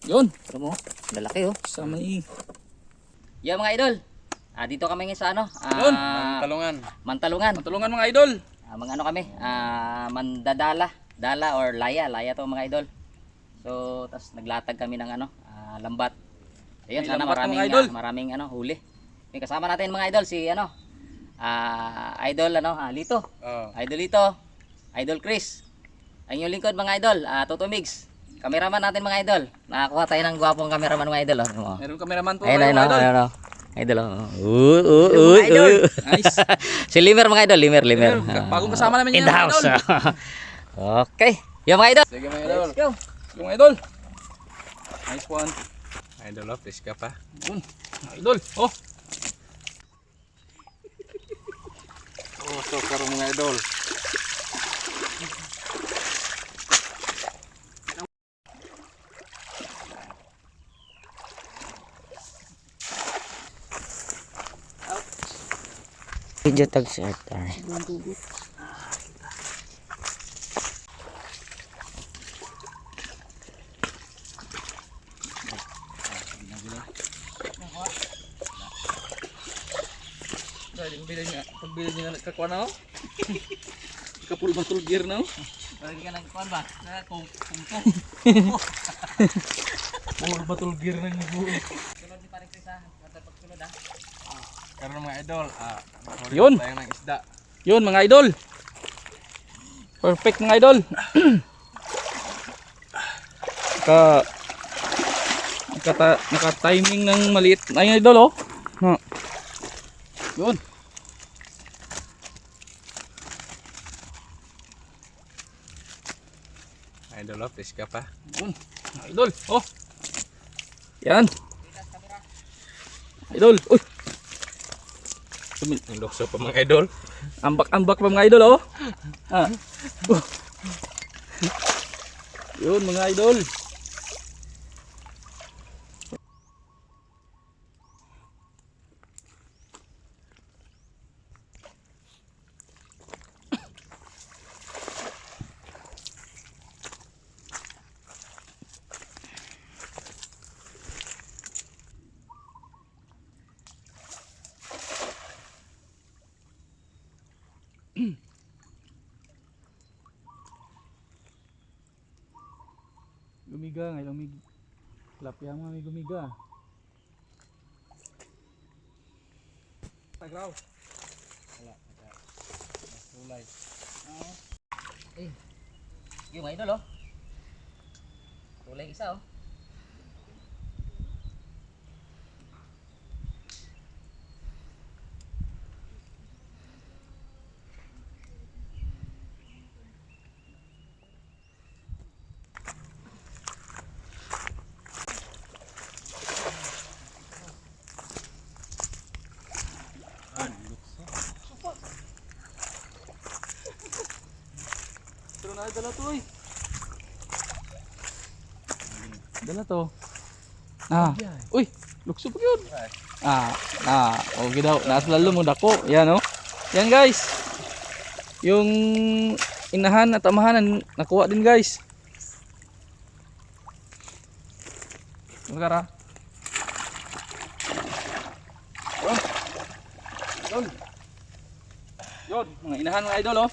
Yun. Ito mo, lalaki oh. Sa may... Yan mga idol. Dito kami ngayon sa ano? Yun. Talungan. Mantalungan. Matulungan mga idol. Mga ano kami? Mandadala. Dala or laya. Laya to mga idol. So, tas naglatag kami ng ano? Lambat. Ayun, May sana lambat, maraming, mga idol. maraming ano, huli. May kasama natin mga idol. Si ano? Idol ano? Lito. Idol Lito. Idol Chris. Ang yung lingkod mga idol. Toto Migs. Cameraman natin mga idol. Nakakuha tayo ng gwapong cameraman mga idol. Oh. Meron cameraman po Ayun, kayo ayun, mga idol. ayun, ayun. Idol oh. Idol. Nice. Si Limer mga idol, Limer. Bagong kasama namin In yan the mga house. idol. Okay. Yung mga idol. Sige mga idol. Let's go. Yung idol. Nice one. Idol of fish ka pa. Yun. Idol. Oh. Oh, so karong mga idol. Video tag shirt. Dahil pagbili niya na nagkakuha na oh. Kapul batul gear na oh. Lagi ka ng kuan ba? Kung Puro batul gear na niyo. sunod ni paring Chris pagsunod Karon mga idol, Yun. tayo ng isda. Yun mga idol. Perfect mga idol. Naka-timing ng maliit na yung idol oh. Yun. Idol of fish ka pa. Yun. Mga idol. Oh. Yan. Idol. Uy. Ang lukso pa mga idol. Ambak-ambak pa mga idol oh. Yun mga idol. Gumiga ngayon may lapya mo may gumiga. Tagraw. Sulay. yung mga idol oh. Kulay isa oh. Dala to eh. Dala to. Uy, lukso pa yun. Okay daw. Nasa lalo mo dako. Yan oh. Yan guys. Yung inahan at amahan nakuha din guys. Magkara. Yun. Yun, mga inahan mga idol oh.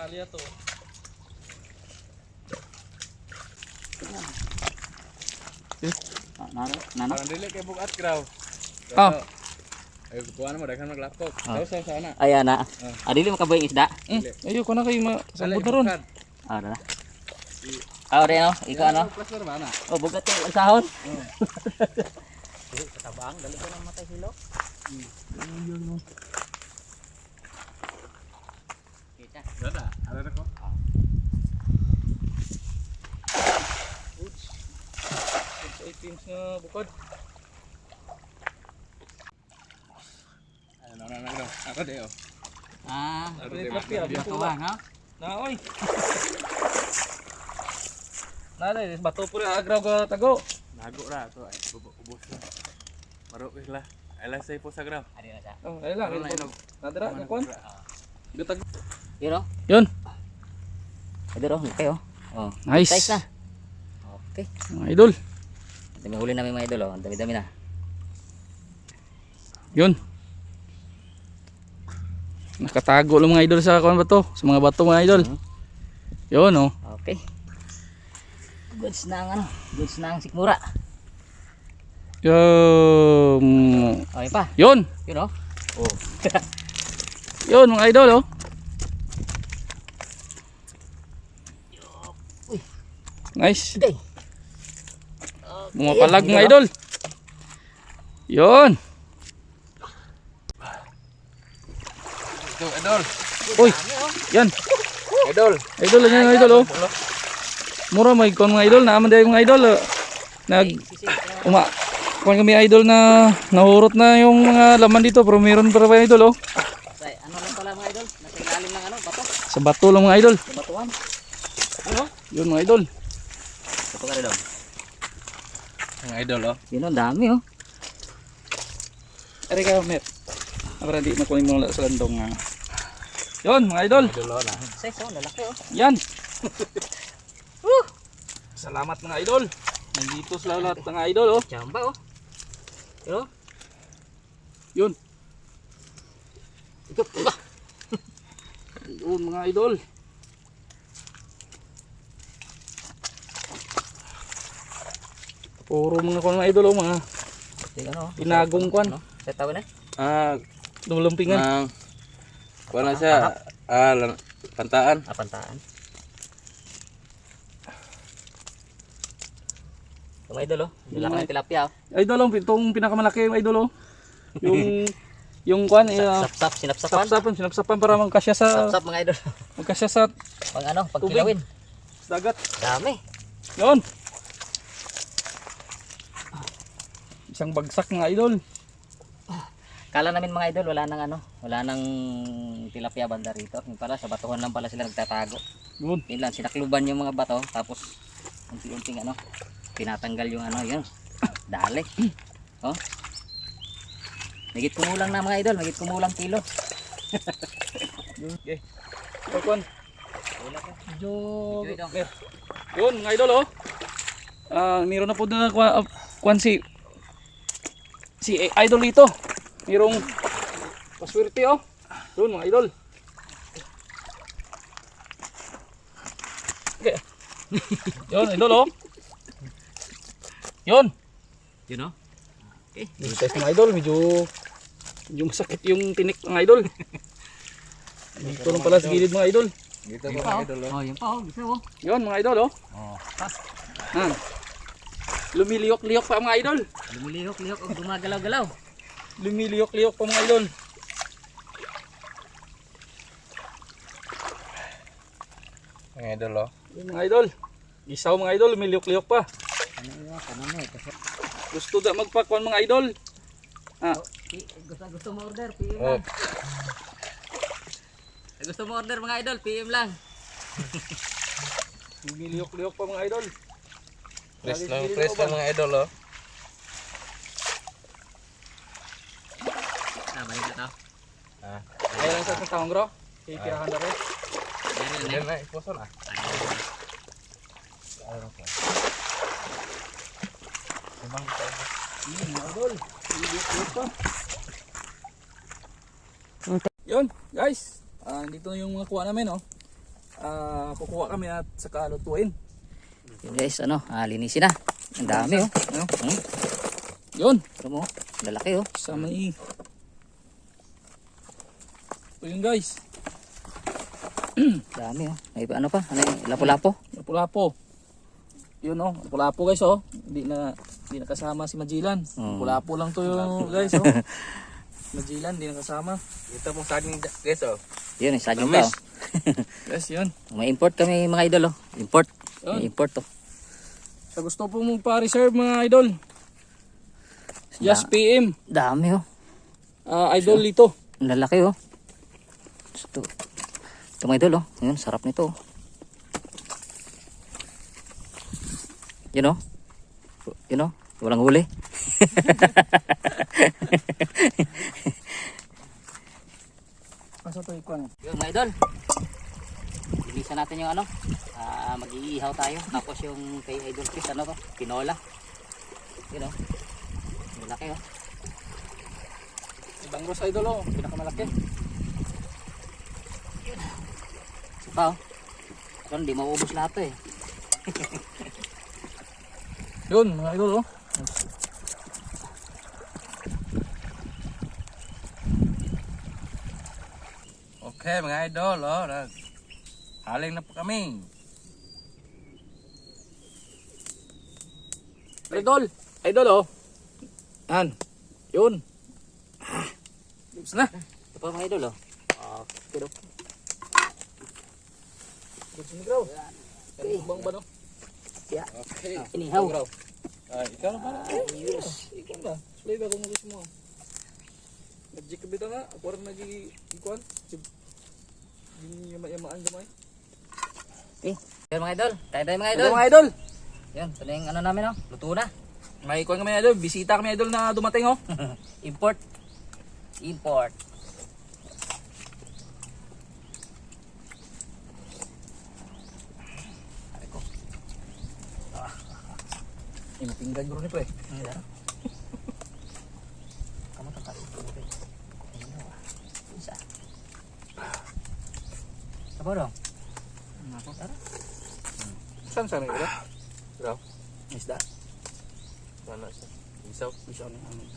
Alya to. Nana. Parang dili kay bugat graw. Ay kuha na mo daghan maglapok. Daw sa sana. Ayan na. Dili makabuhay ang isda. Ayoko na kayo masambod na ron. Dala. Ore no, ikaw ano? Plus na na. Oh, bugat yung sahon. Katabang, dali ko ng matay hilo. Kita. Dada, ada ko. Teams na bukod. Ano na daw. Ako deo. Batuan ha? Na oy. Nada, bato puri agraw ka tago. Nago ra to ay ubos na. Maro sila. Ala say po sa graw. Ari na siya. Oh, ay lang. Nadira, nakon. Gatag. Yun oh. Yun. Idol, oh, laki oh. Oh, Nice. size na. Okay. Mga idol. Ang dami huli namin mga idol, oh. Ang dami-dami na. Yun. Nakatago lang mga idol sa kuan ba to? Sa mga bato mga idol. Yun oh. Okay. Goods na ang ano, goods na ang sikmura. Yun. Okay pa. Yun. Yun oh. Oh. Yun mga idol oh. Uy. Nice. Okay. Mga palag mga idol. Yun. Ito, idol. Uy. Yan. Idol. Idol lang yan idol oh. Mura may kon mga idol naaman dahil mga idol. Nag kuan kami idol na nahurot na yung mga laman dito pero meron pa rin idol oh. Ano lang pala mga idol? Nasa ilalim ng ano, bato. Sa bato lang mga idol. Sa batuan. Ano? Yun mga idol. Ito ka rin. Ang idol, oh. Yun oh, dami oh. Ari ka met. Para di makunin mo sa landong nga. Yun mga idol. Idol, oh, na. Size oh, lalaki oh. Yan. Salamat mga idol. Nandito sa lahat ng idol oh. Jamba oh. Yun oh. Yun. Ito ba? Yun mga idol. Puro mga kuan mga idol oh mga Tingnan oh. tinagong kuan. Ano? Sa tawin eh? Lulumpingan. Kuha na siya. Pantaan. Pantaan. Ito mga idol oh. Lalaki ng tilapia oh. Idol oh, itong pinakamalaki yung idol oh. Yung kuan Sap-sap, sinapsapan. sinapsapan para magkasya sa Sap-sap mga idol. magkasya sa Pang ano, pag Tubig. kilawin. dagat. Dami. Yun. Isang bagsak mga idol. Kala namin mga idol, wala nang tilapia banda rito. Yung pala, sa batuhan lang pala sila nagtatago. Yun. Yun lang, sinakluban yung mga bato, tapos unti-unting ano, pinatanggal yung ano, yun. Dali. Oh. Nagit kumulang na mga idol, nagit kumulang kilo. Okay. Kuan. Medyo Enjoy daw. yun mga idol oh. Meron na po na kuan si idol dito. Merong paswerte oh. Yun mga idol. Okay. Yun idol oh. Yun. Yun oh. Okay. Yung test mga idol medyo masakit yung tinik mga idol. Dito lang pala sa gilid mga idol. Dito po, mga idol, oh. Oh, yun pa oh, gusto mo. Yun mga idol oh. Oh. Lumiliyok-liyok pa mga idol. Lumilihok-lihok o gumagalaw-galaw. Lumiliyok-liyok pa mga idol. Ang idol, oh. Yun mga idol. Isaw mga idol, lumiliyok-liyok pa. Ano yun, kanami kasi Gusto da magpakuan mga idol. gusto mo order, PM Oh. lang. Gusto mo order mga idol, PM lang. Lumiliyok-liyok pa mga idol. Press lang mga idol, oh. Balik na to. Ayaw lang sa taong gro. Kikirahan na rin. Yan na, ipuso na. Mga idol. Lumiliyok-liyok pa. Yun guys. Dito na yung mga kuha namin oh. Kukuha kami at saka lutuin. Yun guys, ano, linisin na. Ang dami oh. Ano? Yun. Pero mo, lalaki oh. Sa may ito yun guys. Dami oh. May ano pa? Ano yung lapo-lapo? Lapu-lapo. Yun oh, lapu-lapo guys oh. Hindi na kasama si Majilan. Lapu-lapo lang to yung guys oh. Majilan hindi na kasama. Ito pong saging guys, oh. Yun, isa dyan Tamis. pa oh. Yes, yun. May import kami mga idol oh. Import. Yun. May import oh. Sa gusto po mong pa-reserve mga idol. Just PM. Dami oh. Idol dito. Ang lalaki oh. Ito mga idol oh. Yun, sarap nito oh. Yun oh. Yun oh. Walang huli. Asa to ikuan? Yun mga idol. Bilisan natin yung ano. Mag-iihaw tayo. Tapos yung kay Idol Chris, ano to? Pinola. Yun o. Malaki o. Ibang Ross Idol oh, pinakamalaki. Isa pa o. Ito, hindi mauubos lahat to eh. Yun mga idol oh. Okay mga idol, oh, haling na po kami. Idol, idol oh. Yan. Yun. Tapos na. Ito pa mga idol o. Okay daw. Gusto ni Graw. Okay. Bang ba no? Yeah. Okay. Inihaw. Ikaw na pala. Yes. Ikaw na. Slay ba kung gusto mo? Nag-jig ka bita nga. Ako rin nag-ikuan. Hindi yamaan gamay. Okay. Yan mga idol. Tayo tayo mga Idol idol. mga idol. Yan. Ito na yung ano namin o. Luto na. May ikuan kami idol. Bisita kami idol na dumating oh. Import. Import. Sabi ko. Pinggan bro ni pre. Ano? Kamu tertarik itu mungkin. Bisa. Apa dong? Aku taruh. Saan sana ito? Graw. Isda. Mana siya? Isaw. Isaw ni amin.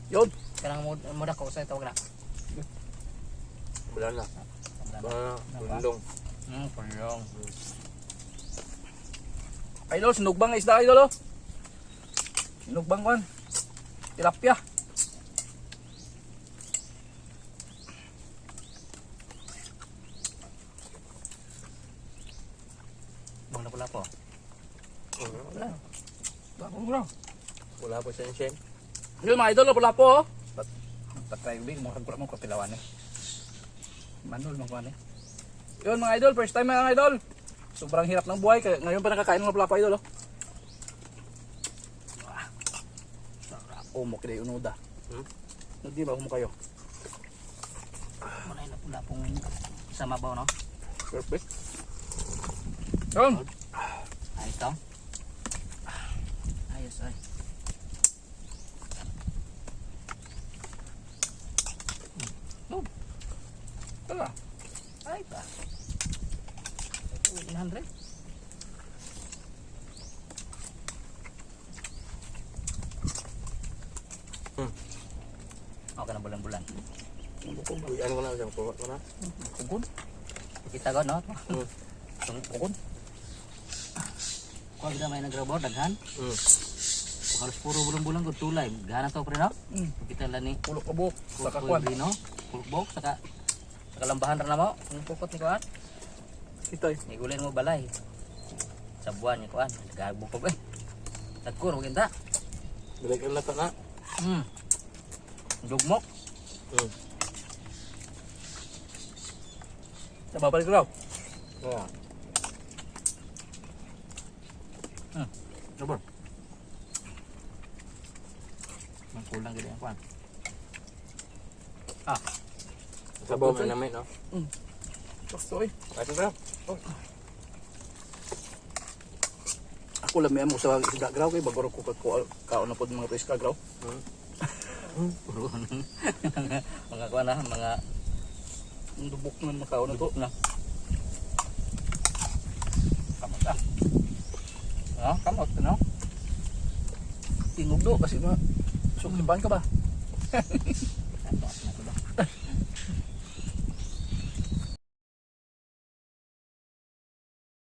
Yun. Sekarang mudah kau saya tahu kena. Wala na. Bundong. Penyong. Idol, sinugbang na isda idol oh. Sinugbang kan. Tilapia. Bang na pula po. Wala. Bakong bro. Wala po siya siyem. Yun mga idol, pula po oh. Patay ulit, mga kagpura mong kapilawan eh. Manol, magkuhan eh. Yun mga idol, first time mga idol. Sobrang hirap ng buhay, kaya ngayon pa nakakain ng pula pa idol oh. Sarap. Umok kayo, unuda. Hindi ba umok kayo? Mulai na pula pong sa mabaw no. Perfect. Yun. Ayos to. Ayos ay. Tala. Ay ba. 100. Okay na bulan-bulan. Ano ko na siyang kuha ko na. Kugon. Kita ko no. Kugon. Kuha kita may nagrabor daghan. Halos puro bulan-bulan ko tulay. Gana to pre no. Kita lang ni Pulok kabuk. Sa Kukuy kakuan. Lino, Kulbok, saka lambahan rin na mo. Ang pukot ni Kuan. Kita eh. Igulin mo balay. Sa buwan ni Kuan. Gabukog eh. Tagkur, huwag ta. Balik ang lata na. Dugmok. Sa babalik ko raw. Yeah. Dobor. Mangkulang gini ang Kuan. Sabaw mo namin, no? Sakto eh. Ito na. Ako lang may amo sa isda graw kay bagoro ko kaon na pod mga pesca graw. Puro mga Kuan na, mga Dubok man makaon na to. na. Kamot ah. Kamot no? Tingog do kasi ma suklipan ka ba?